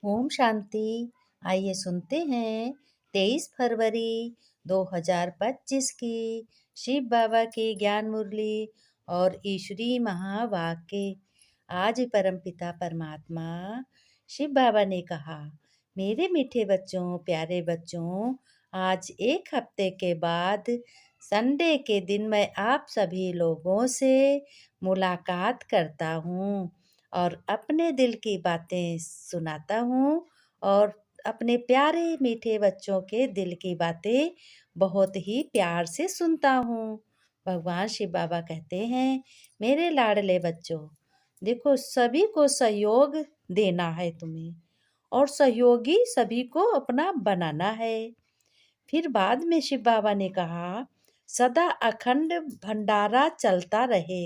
ओम शांति। आइए सुनते हैं 23 फरवरी 2025 की शिव बाबा की ज्ञान मुरली और ईश्वरी महावाक्य। आज परमपिता परमात्मा शिव बाबा ने कहा, मेरे मीठे बच्चों, प्यारे बच्चों, आज एक हफ्ते के बाद संडे के दिन मैं आप सभी लोगों से मुलाकात करता हूँ और अपने दिल की बातें सुनाता हूँ और अपने प्यारे मीठे बच्चों के दिल की बातें बहुत ही प्यार से सुनता हूँ। भगवान शिव बाबा कहते हैं, मेरे लाडले बच्चों, देखो सभी को सहयोग देना है तुम्हें और सहयोगी सभी को अपना बनाना है। फिर बाद में शिव बाबा ने कहा, सदा अखंड भंडारा चलता रहे,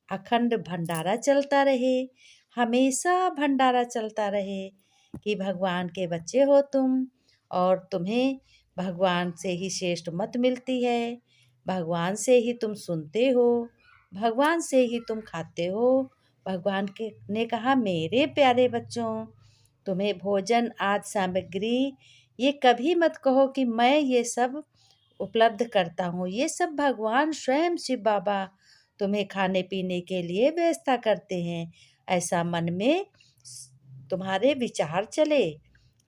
अखंड भंडारा चलता रहे, हमेशा भंडारा चलता रहे कि भगवान के बच्चे हो तुम और तुम्हें भगवान से ही श्रेष्ठ मत मिलती है, भगवान से ही तुम सुनते हो, भगवान से ही तुम खाते हो। भगवान के ने कहा, मेरे प्यारे बच्चों, तुम्हें भोजन आदि सामग्री ये कभी मत कहो कि मैं ये सब उपलब्ध करता हूँ। ये सब भगवान स्वयं शिव बाबा तुम्हें खाने पीने के लिए व्यवस्था करते हैं। ऐसा मन में तुम्हारे विचार चले।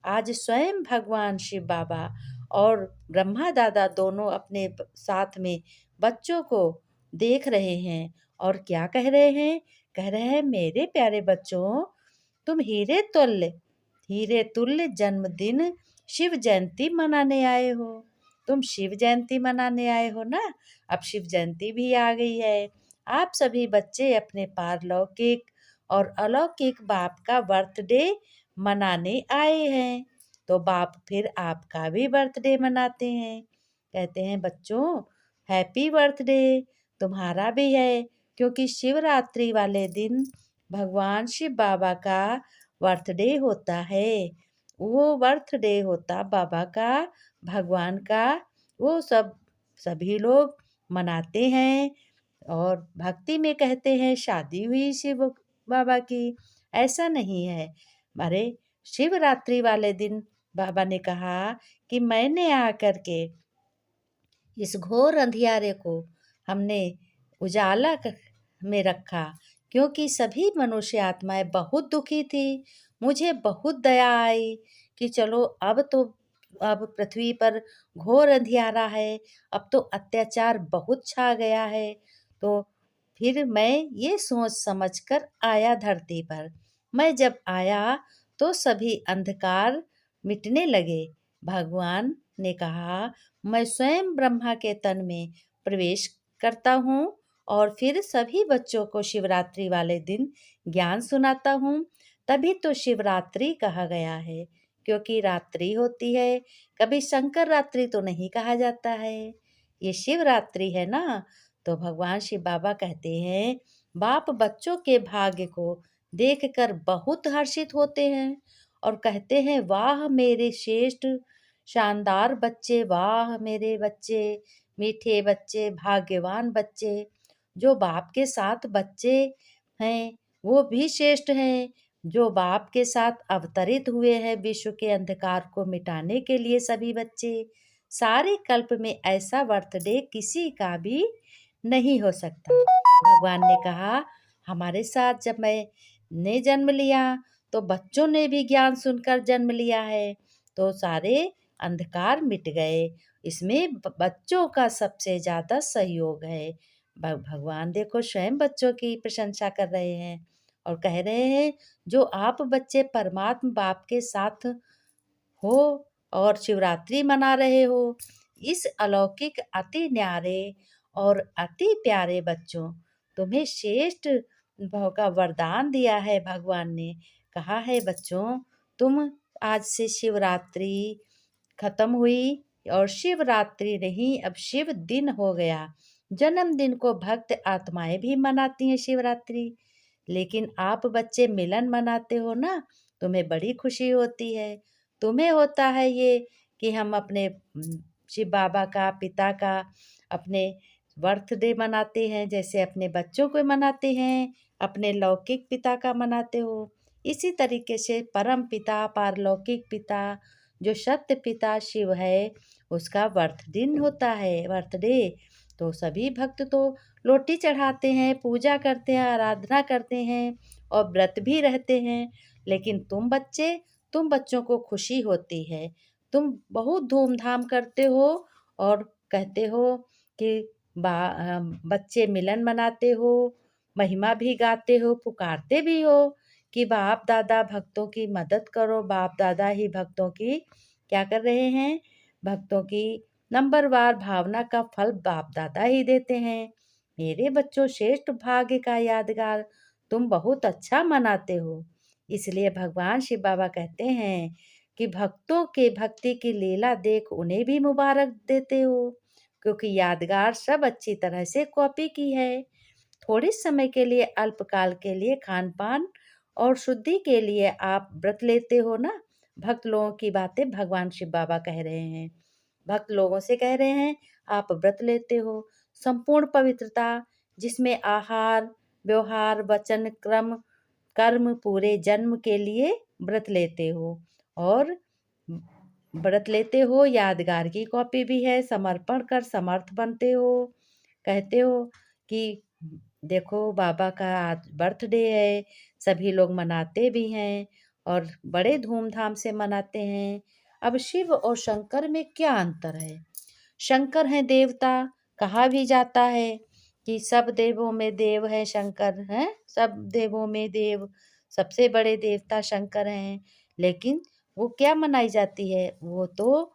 आज स्वयं भगवान शिव बाबा और ब्रह्मा दादा दोनों अपने साथ में बच्चों को देख रहे हैं और क्या कह रहे हैं? कह रहे हैं, मेरे प्यारे बच्चों, तुम हीरे तुल्य जन्मदिन शिव जयंती मनाने आए हो। तुम शिव जयंती मनाने आए हो ना। अब शिव जयंती भी आ गई है। आप सभी बच्चे अपने पारलौकिक और अलौकिक बाप का बर्थडे मनाने आए हैं, तो बाप फिर आपका भी बर्थडे मनाते हैं। कहते हैं, बच्चों हैप्पी बर्थडे तुम्हारा भी है, क्योंकि शिवरात्रि वाले दिन भगवान शिव बाबा का बर्थडे होता है। वो बर्थडे होता बाबा का, भगवान का, वो सभी लोग मनाते हैं और भक्ति में कहते हैं शादी हुई शिव बाबा की। ऐसा नहीं है। अरे शिवरात्रि वाले दिन बाबा ने कहा कि मैंने आकर के इस घोर अंधियारे को हमने में रखा, क्योंकि सभी मनुष्य आत्माएं बहुत दुखी थी। मुझे बहुत दया आई कि चलो अब पृथ्वी पर घोर अंधियारा है, अब तो अत्याचार बहुत छा गया है। तो फिर मैं ये सोच समझ कर आया धरती पर। मैं जब आया तो सभी अंधकार मिटने लगे। भगवान ने कहा, मैं स्वयं ब्रह्मा के तन में प्रवेश करता हूँ और फिर सभी बच्चों को शिवरात्रि वाले दिन ज्ञान सुनाता हूँ। तभी तो शिवरात्रि कहा गया है, क्योंकि रात्रि होती है। कभी शंकर रात्रि तो नहीं कहा जाता है, ये शिवरात्रि है ना। तो भगवान शिव बाबा कहते हैं, बाप बच्चों के भाग्य को देखकर बहुत हर्षित होते हैं और कहते हैं, वाह मेरे श्रेष्ठ शानदार बच्चे, वाह मेरे बच्चे, मीठे बच्चे, भाग्यवान बच्चे। जो बाप के साथ बच्चे हैं वो भी श्रेष्ठ हैं, जो बाप के साथ अवतरित हुए हैं विश्व के अंधकार को मिटाने के लिए। सभी बच्चे, सारे कल्प में ऐसा बर्थडे किसी का भी नहीं हो सकता। भगवान ने कहा, हमारे साथ जब मैंने जन्म लिया तो बच्चों ने भी ज्ञान सुनकर जन्म लिया है, तो सारे अंधकार मिट गए। इसमें बच्चों का सबसे ज़्यादा सहयोग है। भगवान देखो स्वयं बच्चों की प्रशंसा कर रहे हैं और कह रहे हैं, जो आप बच्चे परमात्मा बाप के साथ हो और शिवरात्रि मना रहे हो, इस अलौकिक अति न्यारे और अति प्यारे बच्चों, तुम्हें श्रेष्ठ भाव का वरदान दिया है। भगवान ने कहा है, बच्चों तुम आज से शिवरात्रि खत्म हुई और शिवरात्रि नहीं, अब शिव दिन हो गया। जन्मदिन को भक्त आत्माएं भी मनाती हैं शिवरात्रि, लेकिन आप बच्चे मिलन मनाते हो ना, तुम्हें बड़ी खुशी होती है। तुम्हें होता है ये कि हम अपने शिव बाबा का, पिता का अपने बर्थडे मनाते हैं, जैसे अपने बच्चों को मनाते हैं, अपने लौकिक पिता का मनाते हो। इसी तरीके से परम पिता पारलौकिक पिता जो सत्य पिता शिव है, उसका दिन होता है, बर्थडे। तो सभी भक्त तो लोटी चढ़ाते हैं, पूजा करते हैं, आराधना करते हैं और व्रत भी रहते हैं। लेकिन तुम बच्चों को खुशी होती है, तुम बहुत धूमधाम करते हो और कहते हो कि बच्चे मिलन मनाते हो, महिमा भी गाते हो, पुकारते भी हो कि बाप दादा भक्तों की मदद करो। बाप दादा ही भक्तों की क्या कर रहे हैं? भक्तों की नंबरवार भावना का फल बाप दादा ही देते हैं। मेरे बच्चों, श्रेष्ठ भाग्य का यादगार तुम बहुत अच्छा मनाते हो। इसलिए भगवान शिव बाबा कहते हैं कि भक्तों के भक्ति की लीला देख उन्हें भी मुबारक देते हो, क्योंकि यादगार सब अच्छी तरह से कॉपी की है। थोड़े समय के लिए, अल्पकाल के लिए खान पान और शुद्धि के लिए आप व्रत लेते हो ना। भक्त लोगों की बातें भगवान शिव बाबा कह रहे हैं, भक्त लोगों से कह रहे हैं आप व्रत लेते हो। संपूर्ण पवित्रता जिसमें आहार व्यवहार वचन क्रम कर्म पूरे जन्म के लिए व्रत लेते हो, और व्रत लेते हो, यादगार की कॉपी भी है, समर्पण कर समर्थ बनते हो। कहते हो कि देखो बाबा का आज बर्थडे है, सभी लोग मनाते भी हैं और बड़े धूमधाम से मनाते हैं। अब शिव और शंकर में क्या अंतर है? शंकर है देवता, कहा भी जाता है कि सब देवों में देव है शंकर, हैं सब देवों में देव, सबसे बड़े देवता शंकर हैं। लेकिन वो क्या मनाई जाती है? वो तो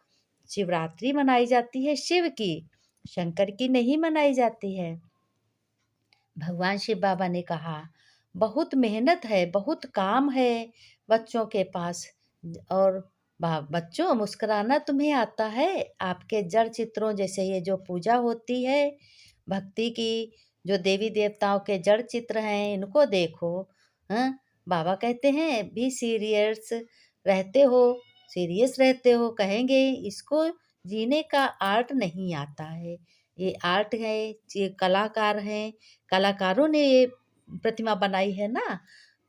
शिवरात्रि मनाई जाती है शिव की, शंकर की नहीं मनाई जाती है। भगवान शिव बाबा ने कहा बहुत मेहनत है, बहुत काम है बच्चों के पास, और बच्चों मुस्कुराना तुम्हें आता है? आपके जड़ चित्रों जैसे ये जो पूजा होती है भक्ति की, जो देवी देवताओं के जड़ चित्र हैं, इनको देखो। हाँ, बाबा कहते हैं भी सीरियस रहते हो, कहेंगे इसको जीने का आर्ट नहीं आता है। ये आर्ट है, ये कलाकार हैं, कलाकारों ने ये प्रतिमा बनाई है ना।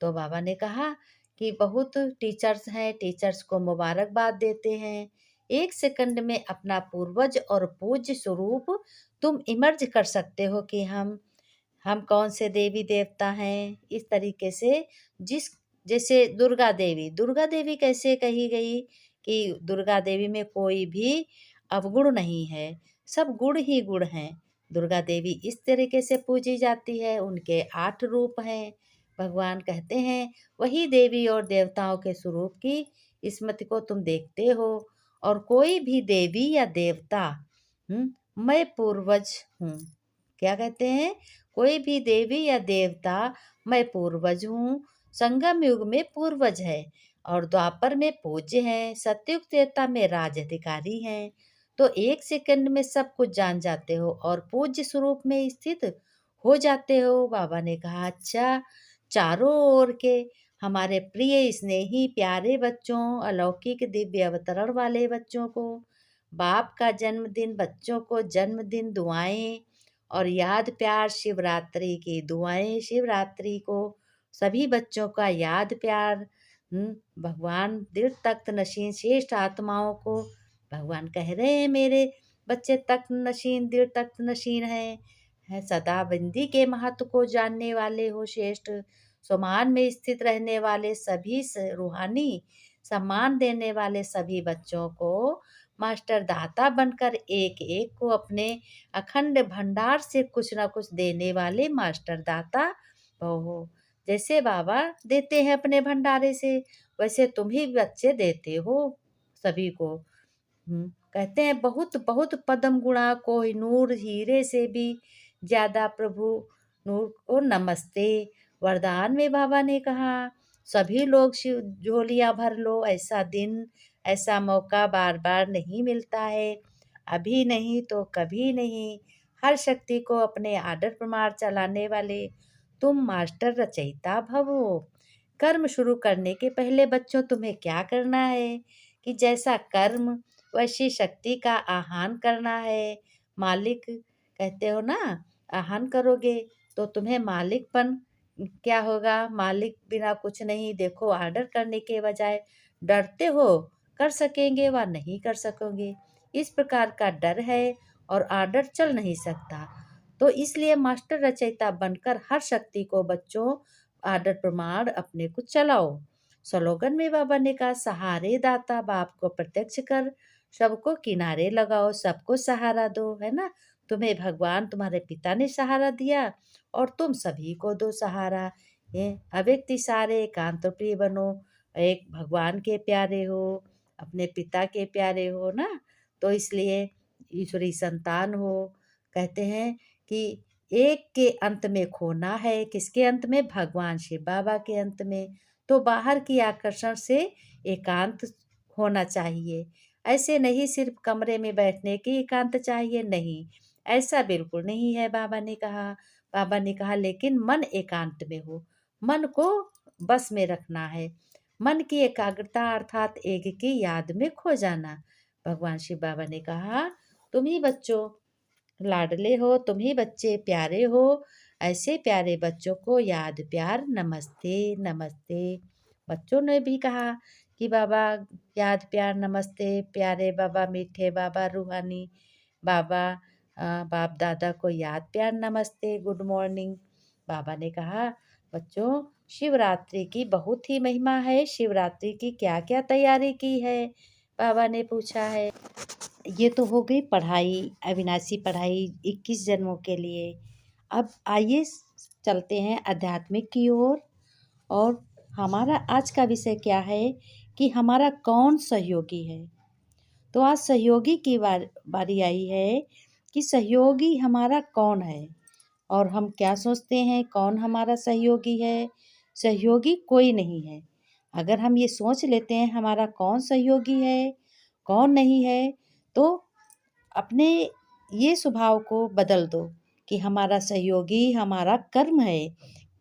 तो बाबा ने कहा कि बहुत टीचर्स हैं, टीचर्स को मुबारकबाद देते हैं। एक सेकंड में अपना पूर्वज और पूज्य स्वरूप तुम इमर्ज कर सकते हो कि हम कौन से देवी देवता हैं। इस तरीके से जिस जैसे दुर्गा देवी कैसे कही गई कि दुर्गा देवी में कोई भी अवगुण नहीं है, सब गुण ही गुण हैं। दुर्गा देवी इस तरीके से पूजी जाती है, उनके 8 रूप हैं। भगवान कहते हैं वही देवी और देवताओं के स्वरूप की स्मृति को तुम देखते हो। और कोई भी देवी या देवता, मैं पूर्वज हूँ। क्या कहते हैं? कोई भी देवी या देवता मैं पूर्वज हूँ। संगम युग में पूर्वज है और द्वापर में पूज्य हैं, सतयुग त्रेता में राज अधिकारी हैं। तो एक सेकंड में सब कुछ जान जाते हो और पूज्य स्वरूप में स्थित हो जाते हो। बाबा ने कहा अच्छा, चारों ओर के हमारे प्रिय स्नेही प्यारे बच्चों, अलौकिक दिव्य अवतरण वाले बच्चों को, बाप का जन्मदिन बच्चों को जन्मदिन दुआएं और याद प्यार शिवरात्रि की दुआएं। शिवरात्रि को सभी बच्चों का याद प्यार। भगवान दृढ़ तख्त नशीन श्रेष्ठ आत्माओं को भगवान कह रहे हैं मेरे बच्चे तख्त नशीन दृढ़ तख्त नशीन है सदा बंदी के महत्व को जानने वाले हो, श्रेष्ठ समान में स्थित रहने वाले सभी रूहानी सम्मान देने वाले सभी बच्चों को मास्टर दाता बनकर एक एक को अपने अखंड भंडार से कुछ ना कुछ देने वाले मास्टर दाता हो। जैसे बाबा देते हैं अपने भंडारे से, वैसे तुम ही बच्चे देते हो सभी को। कहते हैं बहुत बहुत पदम गुणा कोई नूर हीरे से भी ज्यादा प्रभु नूर को नमस्ते। वरदान में बाबा ने कहा सभी लोग शिव झोलियां भर लो, ऐसा दिन ऐसा मौका बार बार नहीं मिलता है, अभी नहीं तो कभी नहीं। हर शक्ति को अपने आदर प्रमाण चलाने वाले तुम मास्टर रचयिता भवो। कर्म शुरू करने के पहले बच्चों तुम्हें क्या करना है कि जैसा कर्म वैसी शक्ति का आह्वान करना है। मालिक कहते हो ना, आह्वान करोगे तो तुम्हें मालिकपन क्या होगा, मालिक बिना कुछ नहीं, देखो ऑर्डर करने के बजाय डरते हो, कर सकेंगे व नहीं कर सकोगे, इस प्रकार का डर है और ऑर्डर चल नहीं सकता। तो इसलिए मास्टर रचयिता बनकर हर शक्ति को बच्चों ऑर्डर प्रमाण अपने को चलाओ। स्लोगन में बाबा ने कहा, सहारे दाता बाप को प्रत्यक्ष कर, सबको किनारे लगाओ, सबको सहारा दो, है ना। तुम्हें भगवान तुम्हारे पिता ने सहारा दिया और तुम सभी को दो सहारा। ये अव्यक्ति सारे एकांत प्रिय बनो, एक भगवान के प्यारे हो, अपने पिता के प्यारे हो ना। तो इसलिए ईश्वरी संतान हो। कहते हैं कि एक के अंत में खोना है, किसके अंत में, भगवान शिव बाबा के अंत में। तो बाहर की आकर्षण से एकांत होना चाहिए। ऐसे नहीं सिर्फ कमरे में बैठने की एकांत चाहिए, नहीं, ऐसा बिल्कुल नहीं है। बाबा ने कहा लेकिन मन एकांत में हो, मन को बस में रखना है, मन की एकाग्रता अर्थात एक की याद में खो जाना। भगवान शिव बाबा ने कहा, तुम ही बच्चों लाडले हो, तुम ही बच्चे प्यारे हो, ऐसे प्यारे बच्चों को याद प्यार नमस्ते नमस्ते। बच्चों ने भी कहा कि बाबा याद प्यार नमस्ते, प्यारे बाबा, मीठे बाबा, रूहानी बाबा, बाप दादा को याद प्यार नमस्ते, गुड मॉर्निंग। बाबा ने कहा, बच्चों शिवरात्रि की बहुत ही महिमा है, शिवरात्रि की क्या क्या तैयारी की है, बाबा ने पूछा है। ये तो हो गई पढ़ाई, अविनाशी पढ़ाई 21 जन्मों के लिए। अब आइए चलते हैं आध्यात्मिक की ओर। और हमारा आज का विषय क्या है कि हमारा कौन सहयोगी है। तो आज सहयोगी की बारी आई है कि सहयोगी हमारा कौन है और हम क्या सोचते हैं कौन हमारा सहयोगी है। सहयोगी कोई नहीं है। अगर हम ये सोच लेते हैं हमारा कौन सहयोगी है कौन नहीं है, तो अपने ये स्वभाव को बदल दो कि हमारा सहयोगी हमारा कर्म है।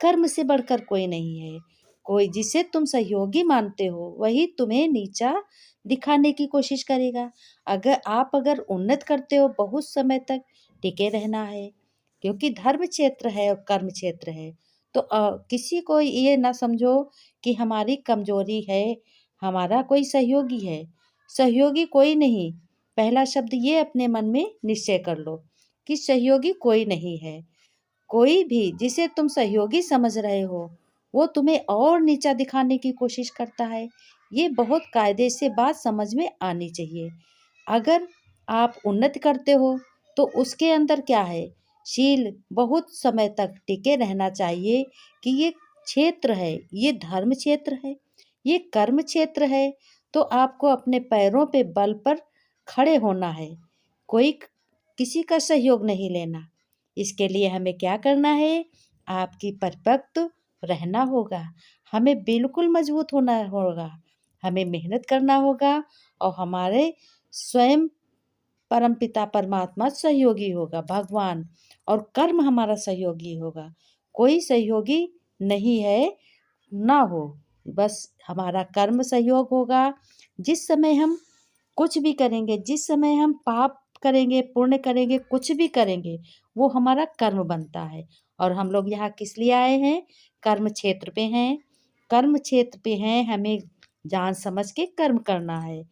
कर्म से बढ़कर कोई नहीं है। कोई जिसे तुम सहयोगी मानते हो वही तुम्हें नीचा दिखाने की कोशिश करेगा। अगर उन्नत करते हो, बहुत समय तक टिके रहना है, क्योंकि धर्म क्षेत्र है और कर्म क्षेत्र है। तो किसी को ये ना समझो कि हमारी कमजोरी है, हमारा कोई सहयोगी है। सहयोगी कोई नहीं। पहला शब्द ये अपने मन में निश्चय कर लो कि सहयोगी कोई नहीं है। कोई भी जिसे तुम सहयोगी समझ रहे हो वो तुम्हें और नीचा दिखाने की कोशिश करता है। ये बहुत कायदे से बात समझ में आनी चाहिए। अगर आप उन्नति करते हो तो उसके अंदर क्या है, शील बहुत समय तक टिके रहना चाहिए कि ये क्षेत्र है, ये धर्म क्षेत्र है, ये कर्म क्षेत्र है। तो आपको अपने पैरों पे बल पर खड़े होना है, कोई किसी का सहयोग नहीं लेना। इसके लिए हमें क्या करना है, आपकी परिपक्व रहना होगा, हमें बिल्कुल मजबूत होना होगा, हमें मेहनत करना होगा और हमारे स्वयं परमपिता परमात्मा सहयोगी होगा, भगवान, और कर्म हमारा सहयोगी होगा। कोई सहयोगी नहीं है, ना हो, बस हमारा कर्म सहयोग होगा। जिस समय हम कुछ भी करेंगे, जिस समय हम पाप करेंगे, पुण्य करेंगे, कुछ भी करेंगे, वो हमारा कर्म बनता है। और हम लोग यहाँ किस लिए आए हैं, कर्म क्षेत्र पे हैं। कर्म क्षेत्र पे हैं, हमें जान समझ के कर्म करना है।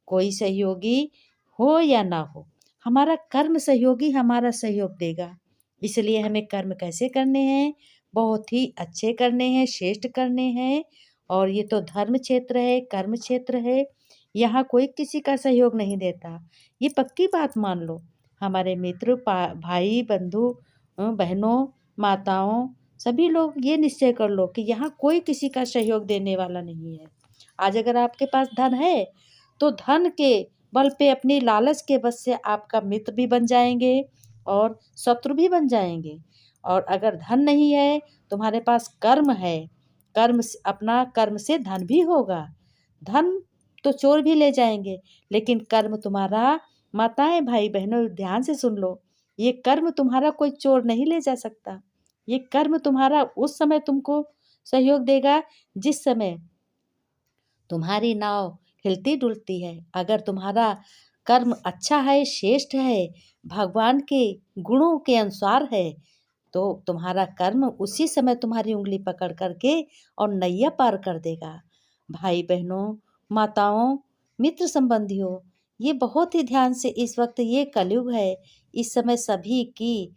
कोई सहयोगी हो या ना हो, हमारा कर्म सहयोगी हमारा सहयोग देगा। इसलिए हमें कर्म कैसे करने हैं, बहुत ही अच्छे करने हैं, श्रेष्ठ करने हैं। और ये तो धर्म क्षेत्र है, कर्म क्षेत्र है, यहाँ कोई किसी का सहयोग नहीं देता। ये पक्की बात मान लो। हमारे मित्र, भाई, बंधु, बहनों, माताओं, सभी लोग ये निश्चय कर लो कि यहाँ कोई किसी का सहयोग देने वाला नहीं है। आज अगर आपके पास धन है तो धन के बल पे, अपनी लालच के बस से आपका मित्र भी बन जाएंगे और शत्रु भी बन जाएंगे। और अगर धन नहीं है, तुम्हारे पास कर्म है, अपना कर्म से धन भी होगा। धन तो चोर भी ले जाएंगे, लेकिन कर्म तुम्हारा, माताएं भाई बहनों ध्यान से सुन लो, ये कर्म तुम्हारा कोई चोर नहीं ले जा सकता। ये कर्म तुम्हारा उस समय तुमको सहयोग देगा जिस समय तुम्हारी नाव हिलती डुलती है। अगर तुम्हारा कर्म अच्छा है, श्रेष्ठ है, भगवान के गुणों के अनुसार है, तो तुम्हारा कर्म उसी समय तुम्हारी उंगली पकड़ करके और नैया पार कर देगा। भाई बहनों, माताओं, मित्र संबंधियों, ये बहुत ही ध्यान से, इस वक्त ये कलयुग है, इस समय सभी की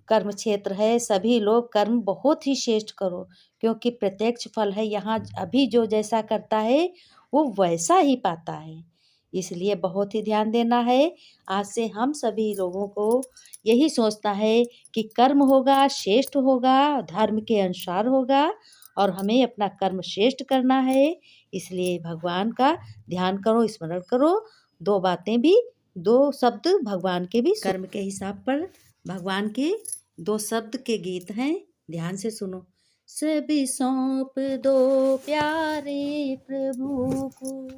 कर्म क्षेत्र है, सभी लोग कर्म बहुत ही श्रेष्ठ करो, क्योंकि प्रत्यक्ष फल है। यहाँ अभी जो जैसा करता है वो वैसा ही पाता है, इसलिए बहुत ही ध्यान देना है। आज से हम सभी लोगों को यही सोचना है कि कर्म होगा, श्रेष्ठ होगा, धर्म के अनुसार होगा और हमें अपना कर्म श्रेष्ठ करना है। इसलिए भगवान का ध्यान करो, स्मरण करो। दो बातें भी, दो शब्द भगवान के भी, कर्म के हिसाब पर भगवान के दो शब्द के गीत हैं, ध्यान से सुनो। सभी सौंप दो प्यारे प्रभु को,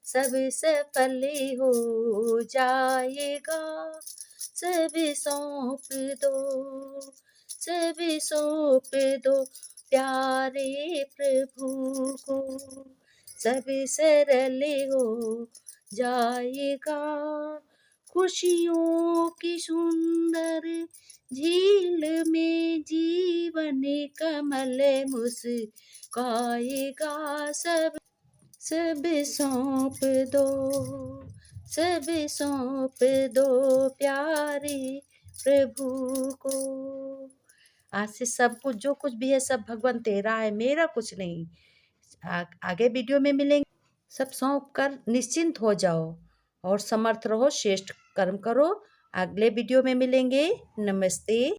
सब सफल हो जाएगा। सभी सौंप दो, सभी सौंप दो प्यारे प्रभु को, सब सरल हो जाएगा। खुशियों की सुंदर झील में जीवन कमल मुस्काएगा। सब सौंप दो, सब सौंप दो प्यारे प्रभु को। आज से सब कुछ, जो कुछ भी है, सब भगवान तेरा है, मेरा कुछ नहीं। आगे वीडियो में मिलेंगे। सब सौंप कर निश्चिंत हो जाओ और समर्थ रहो, श्रेष्ठ कर्म करो। अगले वीडियो में मिलेंगे। नमस्ते।